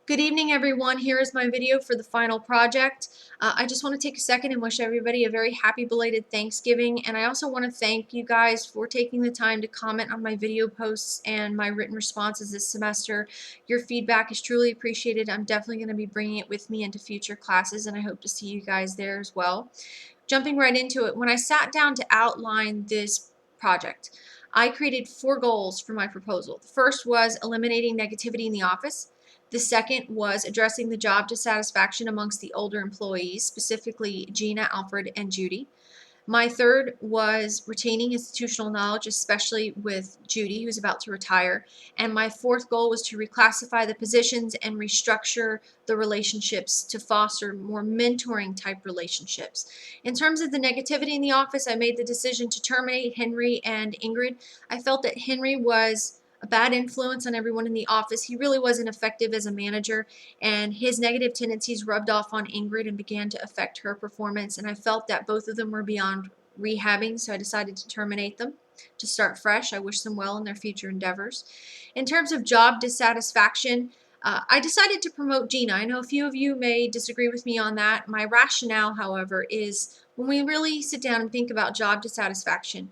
Good evening, everyone. Here is my video for the final project. I just want to take a second and wish everybody a very happy belated Thanksgiving, and I also want to thank you guys for taking the time to comment on my video posts and my written responses this semester. Your feedback is truly appreciated. I'm definitely going to be bringing it with me into future classes, and I hope to see you guys there as well. Jumping right into it, when I sat down to outline this project, I created 4 goals for my proposal. The first was eliminating negativity in the office. The second was addressing the job dissatisfaction amongst the older employees, specifically Gina, Alfred, and Judy. My third was retaining institutional knowledge, especially with Judy, who's about to retire. And my fourth goal was to reclassify the positions and restructure the relationships to foster more mentoring type relationships. In terms of the negativity in the office, I made the decision to terminate Henry and Ingrid. I felt that Henry was a bad influence on everyone in the office. He really wasn't effective as a manager, and his negative tendencies rubbed off on Ingrid and began to affect her performance, and I felt that both of them were beyond rehabbing, so I decided to terminate them to start fresh. I wish them well in their future endeavors. In terms of job dissatisfaction, I decided to promote Gina. I know a few of you may disagree with me on that. My rationale, however, is when we really sit down and think about job dissatisfaction,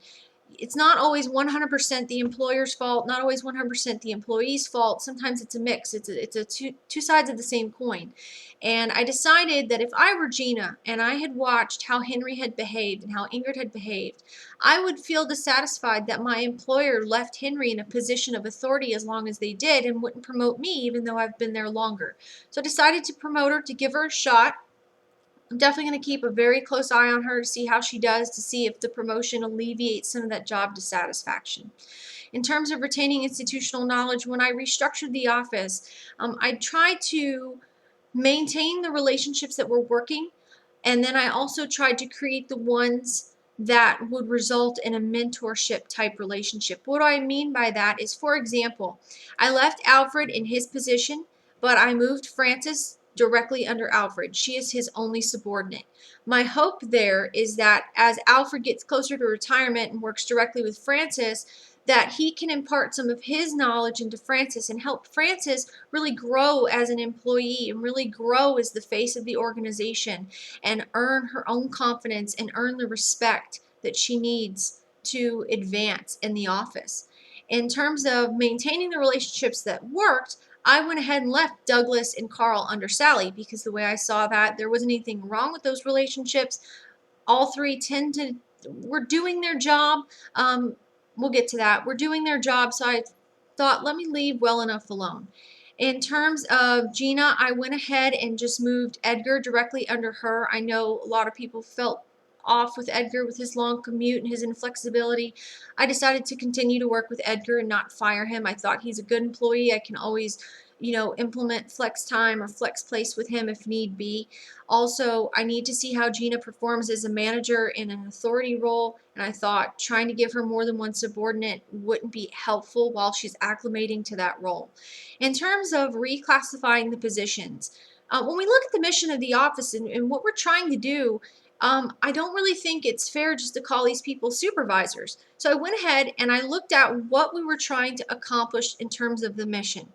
it's not always 100% the employer's fault, not always 100% the employee's fault. Sometimes it's a mix. It's a two sides of the same coin. And I decided that if I were Gina and I had watched how Henry had behaved and how Ingrid had behaved, I would feel dissatisfied that my employer left Henry in a position of authority as long as they did and wouldn't promote me even though I've been there longer. So I decided to promote her, to give her a shot. I'm definitely going to keep a very close eye on her to see how she does, to see if the promotion alleviates some of that job dissatisfaction. In terms of retaining institutional knowledge, when I restructured the office, I tried to maintain the relationships that were working, and then I also tried to create the ones that would result in a mentorship type relationship. What do I mean by that is, for example, I left Alfred in his position, but I moved Frances directly under Alfred. She is his only subordinate. My hope there is that as Alfred gets closer to retirement and works directly with Frances, that he can impart some of his knowledge into Frances and help Frances really grow as an employee and really grow as the face of the organization and earn her own confidence and earn the respect that she needs to advance in the office. In terms of maintaining the relationships that worked, I went ahead and left Douglas and Carl under Sally because the way I saw that, there wasn't anything wrong with those relationships. All three were doing their job. We'll get to that. We're doing their job, so I thought, let me leave well enough alone. In terms of Gina, I went ahead and just moved Edgar directly under her. I know a lot of people felt off with Edgar with his long commute and his inflexibility. I decided to continue to work with Edgar and not fire him. I thought he's a good employee. I can always, implement flex time or flex place with him if need be. Also, I need to see how Gina performs as a manager in an authority role, and I thought trying to give her more than one subordinate wouldn't be helpful while she's acclimating to that role. In terms of reclassifying the positions, when we look at the mission of the office and what we're trying to do, I don't really think it's fair just to call these people supervisors. So I went ahead and I looked at what we were trying to accomplish in terms of the mission.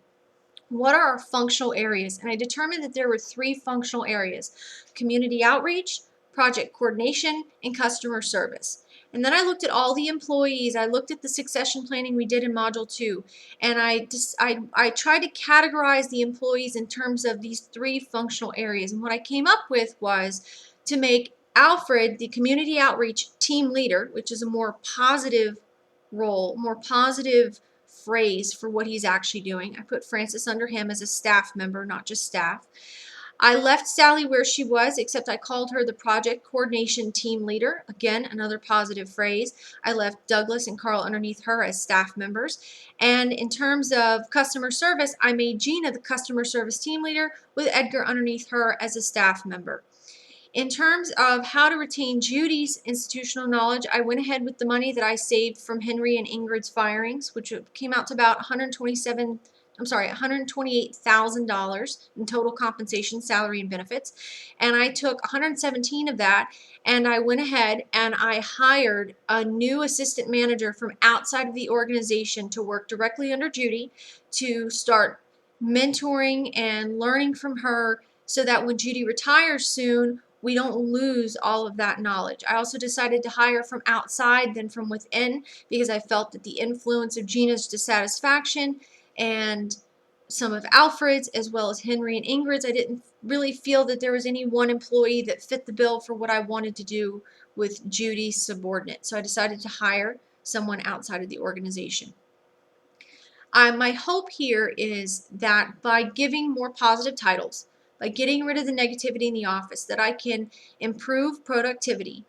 What are our functional areas? And I determined that there were 3 functional areas: community outreach, project coordination, and customer service. And then I looked at all the employees. I looked at the succession planning we did in Module 2, and I tried to categorize the employees in terms of these 3 functional areas. And what I came up with was to make Alfred the community outreach team leader, which is a more positive role, more positive phrase for what he's actually doing. I put Frances under him as a staff member, not just staff. I left Sally where she was, except I called her the project coordination team leader. Again, another positive phrase. I left Douglas and Carl underneath her as staff members. And in terms of customer service, I made Gina the customer service team leader with Edgar underneath her as a staff member. In terms of how to retain Judy's institutional knowledge, I went ahead with the money that I saved from Henry and Ingrid's firings, which came out to about $128,000 in total compensation, salary, and benefits. And I took 117 of that, and I went ahead and I hired a new assistant manager from outside of the organization to work directly under Judy to start mentoring and learning from her so that when Judy retires soon, we don't lose all of that knowledge. I also decided to hire from outside than from within because I felt that the influence of Gina's dissatisfaction and some of Alfred's, as well as Henry and Ingrid's, I didn't really feel that there was any one employee that fit the bill for what I wanted to do with Judy's subordinate. So I decided to hire someone outside of the organization. My hope here is that by giving more positive titles, by getting rid of the negativity in the office, that I can improve productivity.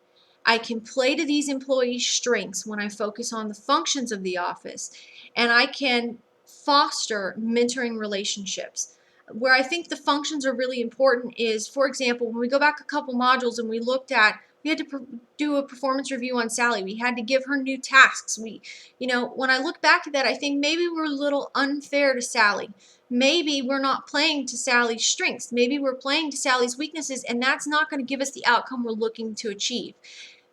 I can play to these employees' strengths when I focus on the functions of the office, and I can foster mentoring relationships. Where I think the functions are really important is, for example, when we go back a couple modules and we had to do a performance review on Sally. We had to give her new tasks. When I look back at that, I think maybe we're a little unfair to Sally. Maybe we're not playing to Sally's strengths. Maybe we're playing to Sally's weaknesses, and that's not going to give us the outcome we're looking to achieve.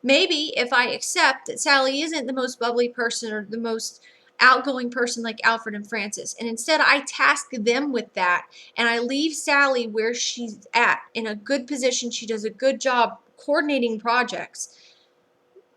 Maybe if I accept that Sally isn't the most bubbly person or the most outgoing person like Alfred and Francis, and instead I task them with that, and I leave Sally where she's at in a good position, she does a good job coordinating projects,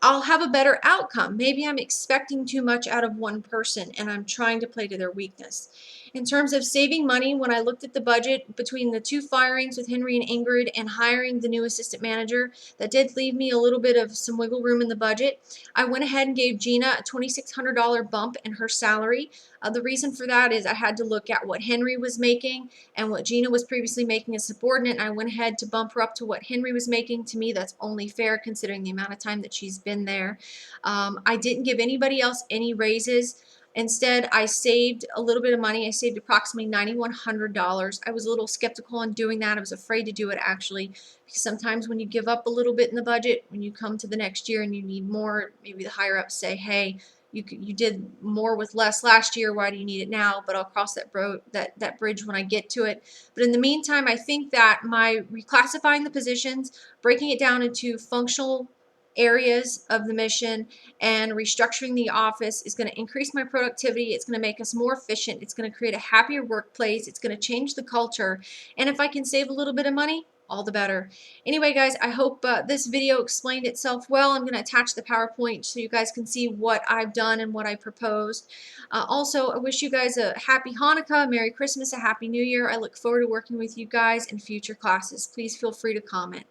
I'll have a better outcome. Maybe I'm expecting too much out of one person and I'm trying to play to their weakness. In terms of saving money, when I looked at the budget between the 2 firings with Henry and Ingrid and hiring the new assistant manager, that did leave me a little bit of some wiggle room in the budget. I went ahead and gave Gina a $2,600 bump in her salary. The reason for that is I had to look at what Henry was making and what Gina was previously making as subordinate. I went ahead to bump her up to what Henry was making. To me, that's only fair considering the amount of time that she's been there. I didn't give anybody else any raises. Instead, I saved a little bit of money. I saved approximately $9,100. I was a little skeptical on doing that. I was afraid to do it actually, because sometimes when you give up a little bit in the budget, when you come to the next year and you need more, maybe the higher ups say, hey, you did more with less last year, why do you need it now? But I'll cross that bridge when I get to it. But in the meantime, I think that my reclassifying the positions, breaking it down into functional areas of the mission, and restructuring the office is going to increase my productivity. It's going to make us more efficient. It's going to create a happier workplace. It's going to change the culture. And if I can save a little bit of money, all the better. Anyway, guys, I hope this video explained itself well. I'm going to attach the PowerPoint so you guys can see what I've done and what I proposed. Also, I wish you guys a happy Hanukkah, Merry Christmas, a Happy New Year. I look forward to working with you guys in future classes. Please feel free to comment.